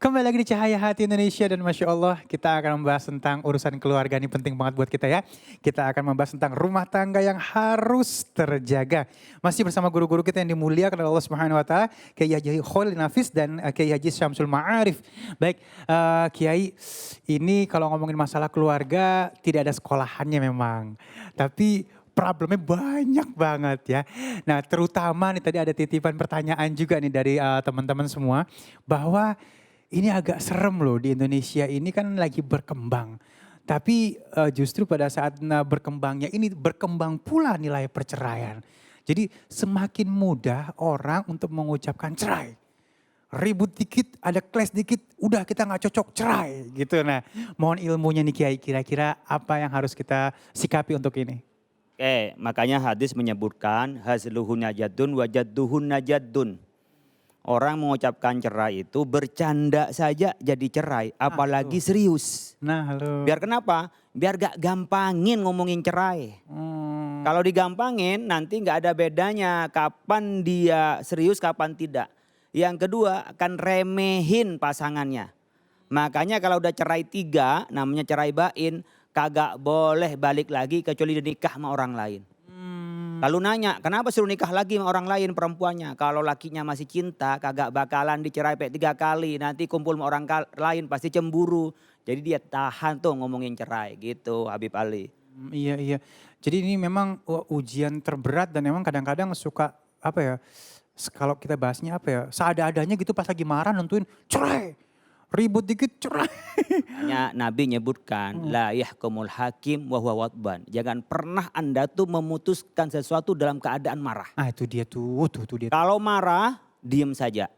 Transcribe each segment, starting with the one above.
Kembali lagi di Cahaya Hati Indonesia dan Masya Allah kita akan membahas tentang urusan keluarga ini penting banget buat kita ya. Kita akan membahas tentang rumah tangga yang harus terjaga. Masih bersama guru-guru kita yang dimuliakan oleh Allah Subhanahu Wa Taala, Kiai Haji Khalil Nafis dan Kiai Haji Syamsul Ma'arif. Baik, Kiai, ini kalau ngomongin masalah keluarga tidak ada sekolahannya memang, tapi problemnya banyak banget ya. Nah terutama nih tadi ada titipan pertanyaan juga nih dari teman-teman semua bahwa ini agak serem loh di Indonesia ini kan lagi berkembang. Tapi justru pada saat berkembangnya ini berkembang pula nilai perceraian. Jadi semakin mudah orang untuk mengucapkan cerai. Ribut dikit, ada clash dikit, udah kita nggak cocok cerai gitu. Nah mohon ilmunya nih Kiai, kira-kira apa yang harus kita sikapi untuk ini? Oke, makanya hadis menyebutkan hazluhun najadun wajadduhun najadun. Orang mengucapkan cerai itu bercanda saja jadi cerai, apalagi serius. Nah halo. Biar kenapa? Biar gak gampangin ngomongin cerai. Kalau digampangin nanti gak ada bedanya kapan dia serius, kapan tidak. Yang kedua akan remehin pasangannya. Makanya kalau udah cerai 3, namanya cerai bain, kagak boleh balik lagi kecuali nikah sama orang lain. Lalu nanya, kenapa suruh nikah lagi sama orang lain perempuannya? Kalau lakinya masih cinta, kagak bakalan dicerai 3 kali. Nanti kumpul sama orang lain pasti cemburu. Jadi dia tahan tuh ngomongin cerai gitu Habib Ali. Iya iya. Jadi ini memang ujian terberat dan memang kadang-kadang suka apa ya, kalau kita bahasnya apa ya, seada-adanya gitu pas lagi marah nentuin cerai. Ribut dikit cerai. Hanya Nabi nyebutkan la yahkumul hakim wa huwa wadban. Jangan pernah Anda tuh memutuskan sesuatu dalam keadaan marah. Ah itu dia tuh dia. Kalau marah diem saja.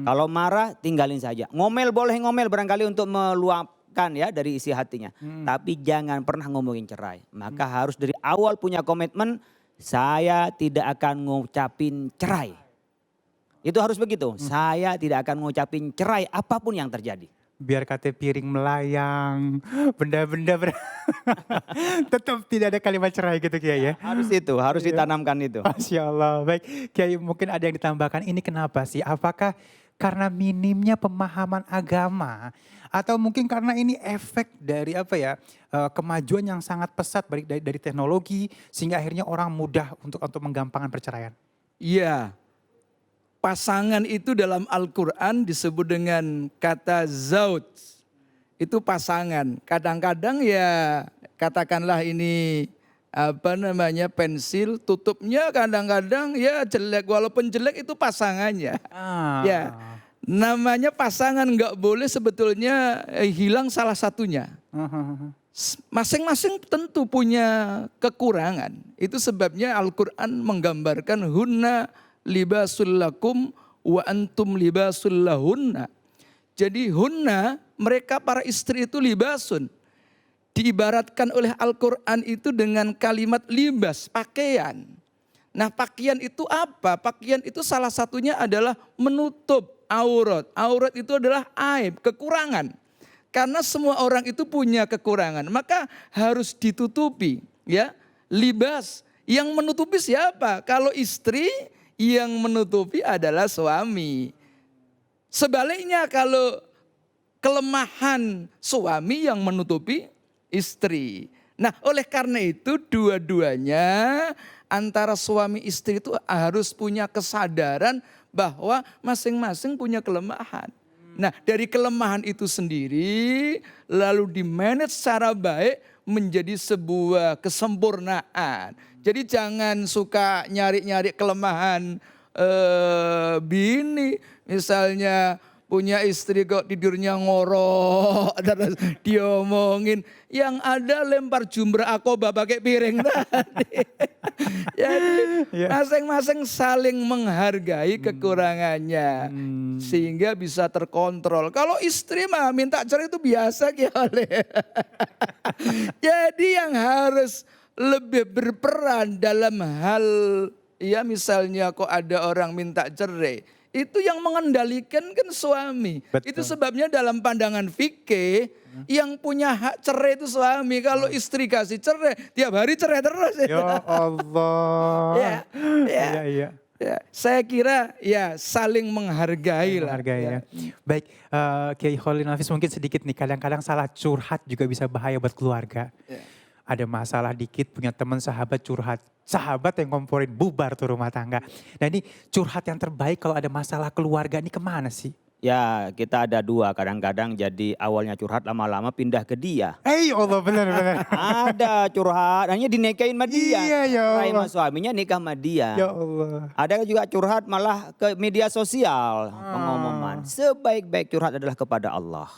Kalau marah tinggalin saja. Ngomel boleh ngomel barangkali untuk meluapkan ya dari isi hatinya. Tapi jangan pernah ngomongin cerai. Maka harus dari awal punya komitmen, saya tidak akan ngucapin cerai. Itu harus begitu. Saya tidak akan ngucapin cerai apapun yang terjadi. Biar kata piring melayang, benda-benda tetap tidak ada kalimat cerai gitu Kiai ya. Harus itu, harus ditanamkan itu. Masya Allah. Baik Kiai, mungkin ada yang ditambahkan, ini kenapa sih? Apakah karena minimnya pemahaman agama atau mungkin karena ini efek dari apa ya, kemajuan yang sangat pesat dari teknologi sehingga akhirnya orang mudah untuk menggampangkan perceraian? Iya, pasangan itu dalam Al-Quran disebut dengan kata zauj. Itu pasangan. Kadang-kadang ya katakanlah ini pensil tutupnya kadang-kadang ya jelek. Walaupun jelek itu pasangannya. Ya, namanya pasangan nggak boleh sebetulnya hilang salah satunya. Masing-masing tentu punya kekurangan. Itu sebabnya Al-Quran menggambarkan hunna libasul lakum wa antum libasul lahunna. Jadi hunna, mereka para istri itu libasun. Diibaratkan oleh Al-Quran itu dengan kalimat libas, pakaian. Nah pakaian itu apa? Pakaian itu salah satunya adalah menutup aurat. Aurat itu adalah aib, kekurangan. Karena semua orang itu punya kekurangan, maka harus ditutupi. Ya, libas. Yang menutupi siapa? Kalau istri, yang menutupi adalah suami. Sebaliknya kalau kelemahan suami yang menutupi istri. Nah oleh karena itu dua-duanya antara suami istri itu harus punya kesadaran bahwa masing-masing punya kelemahan. Nah dari kelemahan itu sendiri lalu di-manage secara baik menjadi sebuah kesempurnaan. Jadi jangan suka nyari-nyari kelemahan bini. Misalnya punya istri kok tidurnya ngorok, terus diomongin. Yang ada lempar jumrah akobah pakai piring tadi. Jadi masing-masing saling menghargai kekurangannya. Sehingga bisa terkontrol. Kalau istri mah minta cerai itu biasa Kiai. Jadi yang harus lebih berperan dalam hal ya misalnya kok ada orang minta cerai. Itu yang mengendalikan kan suami. Betul. Itu sebabnya dalam pandangan fikih yang punya hak cerai itu suami. Kalau istri kasih cerai tiap hari cerai terus. Ya Allah. Ya. Iya. Ya, saya kira ya saling menghargai lah. Menghargai Ya. ya. Baik, Kiai Khalil Nafis mungkin sedikit nih, kadang-kadang salah curhat juga bisa bahaya buat keluarga. Ya. Ada masalah dikit punya teman sahabat curhat. Sahabat yang komporin bubar tuh rumah tangga. Nah ini curhat yang terbaik kalau ada masalah keluarga ini kemana sih? Ya kita ada dua, kadang-kadang jadi awalnya curhat lama-lama pindah ke dia. Ya Allah benar-benar. Ada curhat, hanya dinikahin sama dia. Iya ya Cerai Allah. sama suaminya nikah sama dia. Ya Allah. Ada juga curhat malah ke media sosial, pengumuman. Sebaik-baik curhat adalah kepada Allah.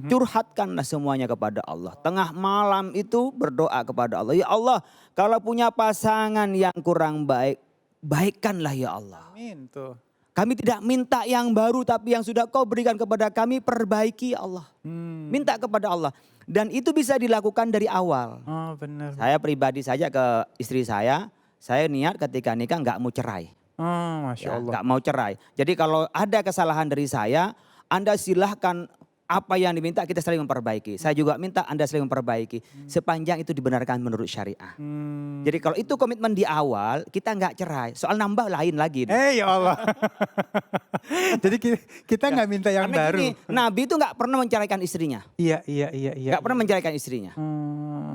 Curhatkanlah semuanya kepada Allah. Tengah malam itu berdoa kepada Allah. Ya Allah, kalau punya pasangan yang kurang baik, baikkanlah ya Allah. Amin tuh. Kami tidak minta yang baru, tapi yang sudah kau berikan kepada kami, perbaiki ya Allah. Minta kepada Allah. Dan itu bisa dilakukan dari awal. Oh benar. Saya pribadi saja ke istri saya niat ketika nikah nggak mau cerai. Oh Masya Ya, Allah. nggak mau cerai. Jadi kalau ada kesalahan dari saya, Anda silahkan apa yang diminta kita saling memperbaiki. Saya juga minta Anda saling memperbaiki. Sepanjang itu dibenarkan menurut syariah. Jadi kalau itu komitmen di awal, kita nggak cerai. Soal nambah lain lagi. Ya Allah. Jadi kita nggak minta yang Karena baru. gini, Nabi itu nggak pernah menceraikan istrinya. Iya. Nggak pernah menceraikan istrinya.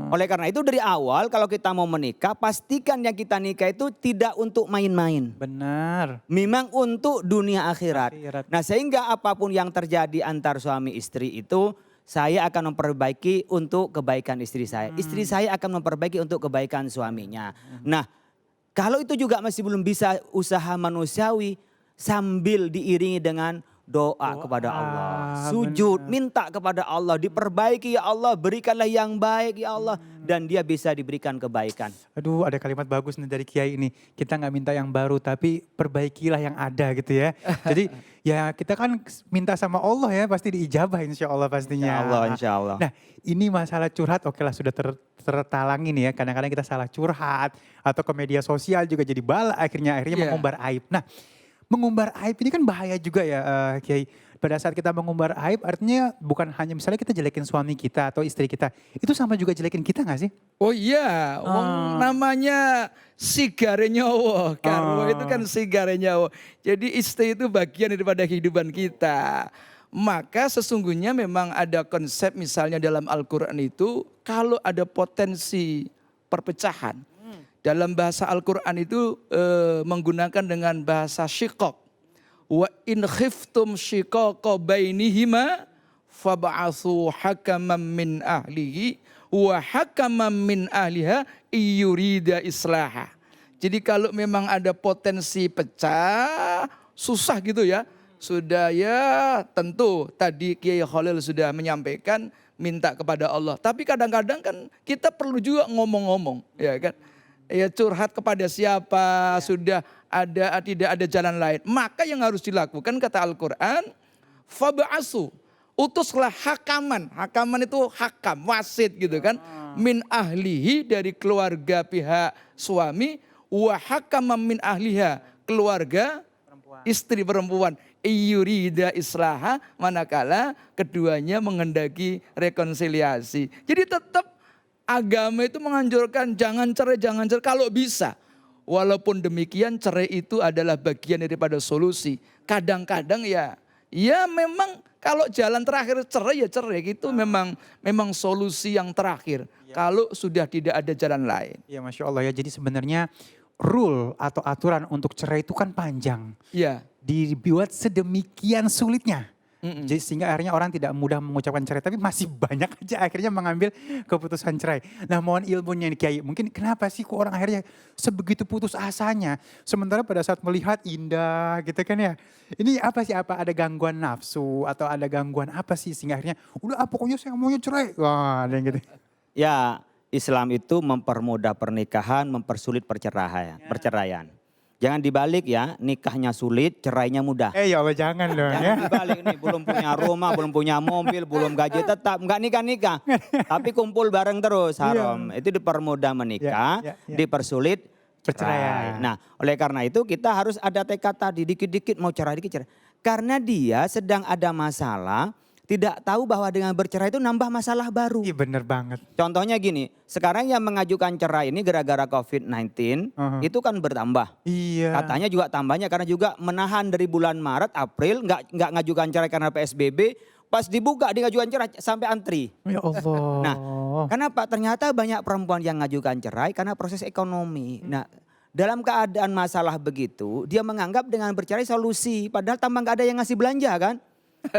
Oleh karena itu dari awal kalau kita mau menikah, pastikan yang kita nikah itu tidak untuk main-main. Benar. Memang untuk dunia akhirat. Nah sehingga apapun yang terjadi antar suami istri itu, saya akan memperbaiki untuk kebaikan istri saya. Istri saya akan memperbaiki untuk kebaikan suaminya. Nah kalau itu juga masih belum bisa usaha manusiawi, sambil diiringi dengan doa kepada Allah. Sujud, minta kepada Allah, diperbaiki ya Allah, berikanlah yang baik ya Allah. Dan dia bisa diberikan kebaikan. Aduh ada kalimat bagus nih dari Kiai ini. Kita nggak minta yang baru tapi perbaikilah yang ada gitu ya. Jadi ya kita kan minta sama Allah ya pasti diijabah insya Allah pastinya. Insya Allah. Nah ini masalah curhat oke lah sudah tertalangi nih ya. Kadang-kadang kita salah curhat atau ke media sosial juga jadi bala akhirnya Iya. mengumbar aib. Nah mengumbar aib ini kan bahaya juga ya Kiai. Pada saat kita mengumbar aib artinya bukan hanya misalnya kita jelekin suami kita atau istri kita. Itu sama juga jelekin kita gak sih? Oh iya, wong namanya sigare nyawa. Karwo itu kan sigare nyawa. Jadi istri itu bagian daripada kehidupan kita. Maka sesungguhnya memang ada konsep misalnya dalam Al-Quran itu kalau ada potensi perpecahan. Dalam bahasa Al-Quran itu menggunakan dengan bahasa syikok. Wa in khiftum shiqaqa bainihima fab'atsu hakaman min ahlihi wa hakaman min ahliha iyurida islaha. Jadi kalau memang ada potensi pecah, susah gitu ya. Sudah ya tentu tadi Kiai Khalil sudah menyampaikan minta kepada Allah. Tapi kadang-kadang kan kita perlu juga ngomong-ngomong, ya kan. Ya curhat kepada siapa, sudah ada tidak ada jalan lain. Maka yang harus dilakukan kata Al-Quran, fab'asu, utuslah hakaman. Hakaman itu hakam, wasit gitu kan. Min ahlihi dari keluarga pihak suami, wa hakaman min ahliha keluarga istri perempuan. Iyurida islaha manakala keduanya menghendaki rekonsiliasi. Jadi tetap agama itu menganjurkan jangan cerai kalau bisa. Walaupun demikian cerai itu adalah bagian daripada solusi. Kadang-kadang ya memang kalau jalan terakhir cerai ya cerai itu memang solusi yang terakhir. Kalau sudah tidak ada jalan lain. Ya Masya Allah ya jadi sebenarnya rule atau aturan untuk cerai itu kan panjang. Ya. Dibuat sedemikian sulitnya. Jadi sehingga akhirnya orang tidak mudah mengucapkan cerai. Tapi masih banyak aja akhirnya mengambil keputusan cerai. Nah mohon ilmunya nih Kiai. Mungkin kenapa sih kok orang akhirnya sebegitu putus asanya. Sementara pada saat melihat indah gitu kan ya. Ini apa sih apa ada gangguan nafsu atau ada gangguan apa sih. Sehingga akhirnya udah pokoknya saya maunya cerai. Wah ada yang gitu. Ya Islam itu mempermudah pernikahan, mempersulit perceraian. Jangan dibalik ya, nikahnya sulit, cerainya mudah. Ya Allah jangan dong ya. Jangan dibalik nih, belum punya rumah, belum punya mobil, belum gaji tetap, nggak nikah-nikah. Tapi kumpul bareng terus, haram. Itu dipermudah menikah, dipersulit cerai. Nah oleh karena itu kita harus ada tekad tadi, dikit-dikit mau cerai, dikit cerai. Karena dia sedang ada masalah, tidak tahu bahwa dengan bercerai itu nambah masalah baru. Iya bener banget. Contohnya gini, sekarang yang mengajukan cerai ini gara-gara COVID-19 itu kan bertambah. Iya. Katanya juga tambahnya karena juga menahan dari bulan Maret, April nggak ngajukan cerai karena PSBB. Pas dibuka ngajukan cerai sampai antri. Ya Allah. Nah, kenapa? Ternyata banyak perempuan yang ngajukan cerai karena proses ekonomi. Nah, dalam keadaan masalah begitu, dia menganggap dengan bercerai solusi. Padahal tambah nggak ada yang ngasih belanja kan.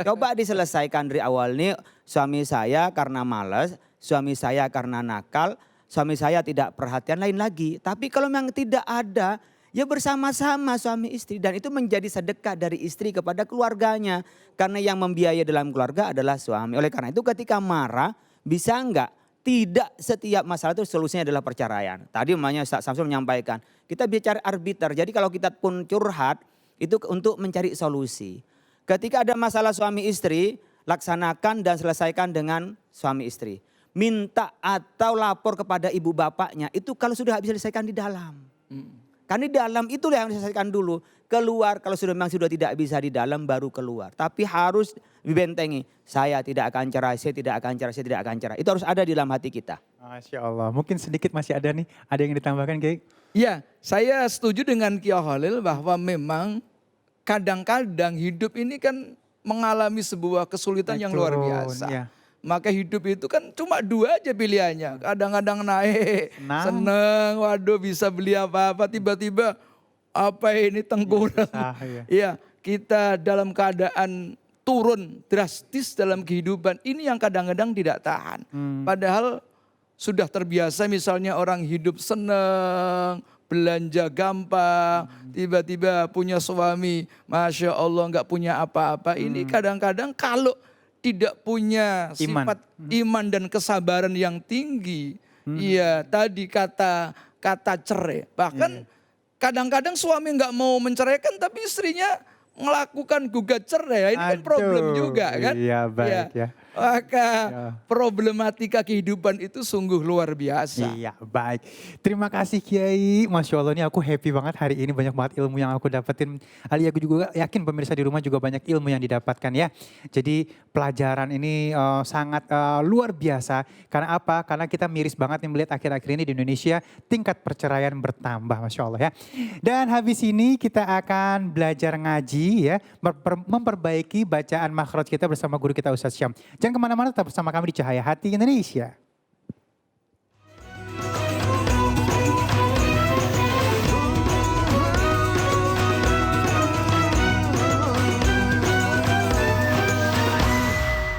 Coba diselesaikan dari awal nih, suami saya karena malas, suami saya karena nakal, suami saya tidak perhatian lain lagi. Tapi kalau memang tidak ada, ya bersama-sama suami istri. Dan itu menjadi sedekah dari istri kepada keluarganya. Karena yang membiayai dalam keluarga adalah suami. Oleh karena itu ketika marah, bisa enggak? Tidak setiap masalah itu solusinya adalah perceraian. Tadi namanya Ustaz Samsul menyampaikan, kita bicara arbiter. Jadi kalau kita pun curhat, itu untuk mencari solusi. Ketika ada masalah suami istri, laksanakan dan selesaikan dengan suami istri. Minta atau lapor kepada ibu bapaknya, itu kalau sudah bisa diselesaikan di dalam. Karena di dalam itulah yang diselesaikan dulu. Keluar kalau sudah memang sudah tidak bisa di dalam baru keluar. Tapi harus dibentengi. Saya tidak akan cerai, saya tidak akan cerai, saya tidak akan cerai. Itu harus ada di dalam hati kita. Masya Allah. Mungkin sedikit masih ada nih. Ada yang ditambahkan Kiai? Ya, saya setuju dengan Kiai Khalil bahwa memang kadang-kadang hidup ini kan mengalami sebuah kesulitan yang luar biasa. Ya. Maka hidup itu kan cuma dua aja pilihannya. Kadang-kadang naik, seneng, waduh bisa beli apa-apa, tiba-tiba apa ini tengkurap. Iya, kita dalam keadaan turun drastis dalam kehidupan. Ini yang kadang-kadang tidak tahan. Padahal sudah terbiasa misalnya orang hidup seneng, belanja gampang, tiba-tiba punya suami, Masya Allah nggak punya apa-apa. Ini kadang-kadang kalau tidak punya sifat iman dan kesabaran yang tinggi. Iya, tadi kata cerai. Bahkan kadang-kadang suami nggak mau menceraikan tapi istrinya melakukan gugat cerai. Ini kan problem juga kan. Iya baik ya. Maka problematika kehidupan itu sungguh luar biasa. Iya baik. Terima kasih Kiai. Masya Allah ini aku happy banget hari ini. Banyak banget ilmu yang aku dapetin. Ali aku juga yakin pemirsa di rumah juga banyak ilmu yang didapatkan ya. Jadi pelajaran ini sangat luar biasa. Karena apa? Karena kita miris banget nih melihat akhir-akhir ini di Indonesia tingkat perceraian bertambah. Masya Allah ya. Dan habis ini kita akan belajar ngaji ya. Memperbaiki bacaan makhraj kita bersama guru kita Ustaz Syam. Jangan kemana-mana, tetap bersama kami di Cahaya Hati Indonesia.